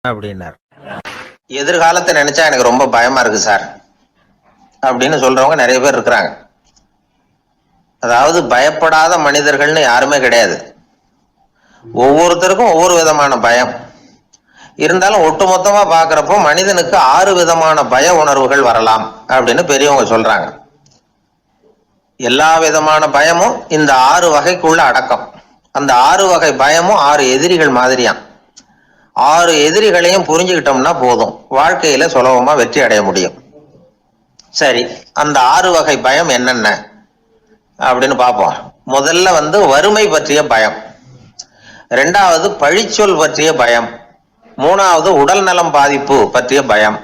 அப்படின்னார். எதிர்காலத்தை நினைச்சா எனக்கு ரொம்ப பயமா இருக்கு சார் அப்படின்னு சொல்றவங்க நிறைய பேர் இருக்கிறாங்க. அதாவது பயப்படாத மனிதர்கள்னு யாருமே கிடையாது. ஒவ்வொருத்தருக்கும் ஒவ்வொரு விதமான பயம் இருந்தாலும் ஒட்டுமொத்தமா பாக்குறப்போ மனிதனுக்கு 6 விதமான பய உணர்வுகள் வரலாம் அப்படின்னு பெரியவங்க சொல்றாங்க. எல்லா விதமான பயமும் இந்த 6 வகைக்குள்ள அடக்கம். அந்த 6 வகை பயமும் 6 எதிரிகள் மாதிரியாம். 6 எதிரிகளையும் புரிஞ்சுக்கிட்டோம்னா போதும், வாழ்க்கையில சுலபமா வெற்றி அடைய முடியும். சரி, அந்த 6 வகை பயம் என்னென்ன அப்படின்னு பார்ப்போம். முதல்ல வறுமை பற்றிய பயம், 2வது பழிச்சொல் பற்றிய பயம், 3வது உடல் நலம் பாதிப்பு பற்றிய பயம்,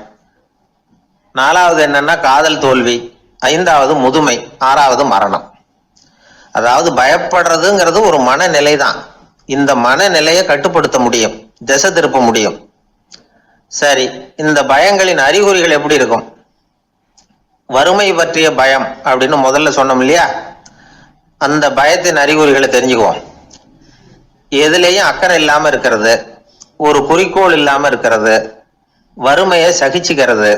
4வது என்னன்னா காதல் தோல்வி, 5வது முதுமை, 6வது மரணம். அதாவது பயப்படுறதுங்கிறது ஒரு மனநிலை தான். இந்த மனநிலையை கட்டுப்படுத்த முடியும், திசை திருப்ப முடியும். சரி, இந்த பயங்களின் அறிகுறிகள் எப்படி இருக்கும்? வறுமை பற்றிய பயம் அப்படின்னு முதல்ல சொன்னோம் இல்லையா, அந்த பயத்தின் அறிகுறிகளை தெரிஞ்சுக்குவோம். எதுலேயும் அக்கறை இல்லாம இருக்கிறது, ஒரு குறிக்கோள் இல்லாம இருக்கிறது, வறுமையை சகிச்சுக்கிறது,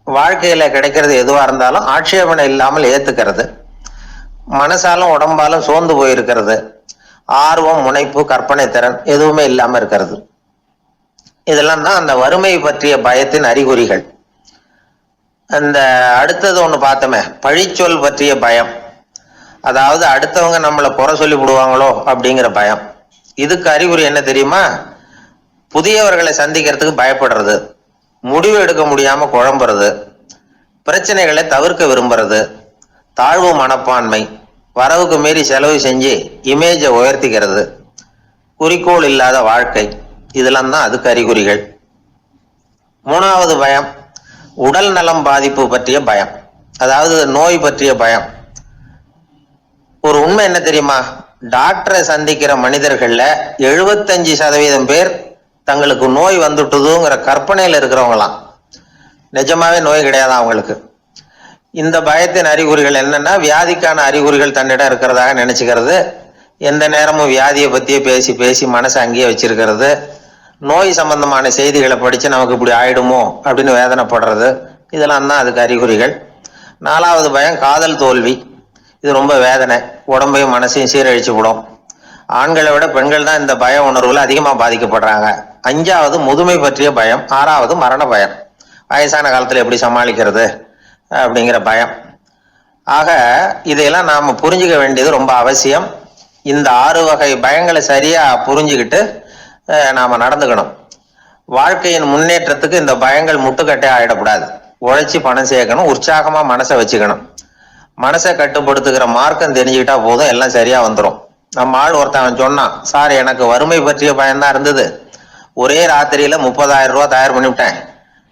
வாழ்க்கையில கிடைக்கிறது எதுவா இருந்தாலும் ஆட்சேபனை இல்லாமல் ஏத்துக்கிறது, மனசாலும் உடம்பாலும் சோர்ந்து போயிருக்கிறது, ஆர்வம், முனைப்பு, கற்பனை திறன் எதுவுமே இல்லாம இருக்கிறது. இதெல்லாம் தான் அந்த வறுமை பற்றிய பயத்தின் அறிகுறிகள். அந்த அடுத்தது ஒண்ணு பார்த்தோமே, பழிச்சொல் பற்றிய பயம். அதாவது அடுத்தவங்க நம்மளை குறை சொல்லி விடுவாங்களோ அப்படிங்கிற பயம். இதுக்கு அறிகுறி என்ன தெரியுமா? புதியவர்களை சந்திக்கிறதுக்கு பயப்படுறது, முடிவு எடுக்க முடியாம குழம்புறது, பிரச்சனைகளை தவிர்க்க விரும்புறது, தாழ்வு மனப்பான்மை, வரவுக்கு மீறி செலவு செஞ்சு இமேஜை உயர்த்திக்கிறது, குறிக்கோள் இல்லாத வாழ்க்கை, இதெல்லாம் தான் அதுக்கு அறிகுறிகள். 3வது பயம் உடல் நலம் பாதிப்பு பற்றிய பயம், அதாவது நோய் பற்றிய பயம். ஒரு உண்மை என்ன தெரியுமா? டாக்டரை சந்திக்கிற மனிதர்கள்ல 75% பேர் தங்களுக்கு நோய் வந்துட்டுதுங்கிற கற்பனையில இருக்கிறவங்களாம். நிஜமாவே நோய் கிடையாது அவங்களுக்கு. இந்த பயத்தின் அறிகுறிகள் என்னன்னா, வியாதிக்கான அறிகுறிகள் தன்னிடம் இருக்கிறதாக நினைச்சுக்கிறது, எந்த நேரமும் வியாதியை பத்தியே பேசி பேசி மனசை அங்கேயே வச்சிருக்கிறது, நோய் சம்பந்தமான செய்திகளை படிச்சு நமக்கு இப்படி ஆயிடுமோ அப்படின்னு வேதனைப்படுறது, இதெல்லாம் தான் அதுக்கு அறிகுறிகள். 4வது பயம் காதல் தோல்வி. இது ரொம்ப வேதனை, உடம்பையும் மனசையும் சீரழிச்சு விடும். ஆண்களை விட பெண்கள் தான் இந்த பய உணர்வுல அதிகமா பாதிக்கப்படுறாங்க. 5வது முதுமை பற்றிய பயம். 6வது மரண பயம், வயசான காலத்துல எப்படி சமாளிக்கிறது அப்படிங்கிற பயம். ஆக இதையெல்லாம் நாம புரிஞ்சுக்க வேண்டியது ரொம்ப அவசியம். இந்த 6 வகை பயங்களை சரியா புரிஞ்சுக்கிட்டு நாம நடந்துக்கணும். வாழ்க்கையின் முன்னேற்றத்துக்கு இந்த பயங்கள் முட்டுக்கட்டே ஆயிடக்கூடாது. உழைச்சி பணம் சேர்க்கணும், உற்சாகமா மனசை வச்சுக்கணும். மனசை கட்டுப்படுத்துகிற மார்க்கம் தெரிஞ்சுக்கிட்டா போதும், எல்லாம் சரியா வந்துடும். நம்ம ஆள் ஒருத்தன் சொன்னான், சார் எனக்கு வறுமை பற்றிய பயம்தான் இருந்தது, ஒரே ராத்திரியில 30,000 ரூபா தயார் பண்ணிவிட்டேன்,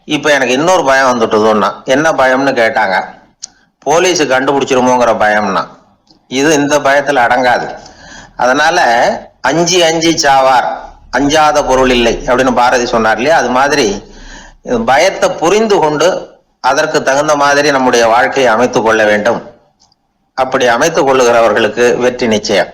இப்ப எனக்கு இன்னொரு பயம் வந்துட்டுதுன்னா. என்ன பயம்னு கேட்டாங்க. போலீஸு கண்டுபிடிச்சிருமோங்கிற பயம்னா. இது இந்த பயத்துல அடங்காது. அதனால அஞ்சி அஞ்சி சாவார், அஞ்சாத பொருள் இல்லை அப்படின்னு பாரதி சொன்னார் இல்லையா, அது மாதிரி பயத்தை புரிந்து கொண்டு அதற்கு தகுந்த மாதிரி நம்முடைய வாழ்க்கையை அமைத்துக் கொள்ள வேண்டும். அப்படி அமைத்துக் கொள்ளுகிறவர்களுக்கு வெற்றி நிச்சயம்.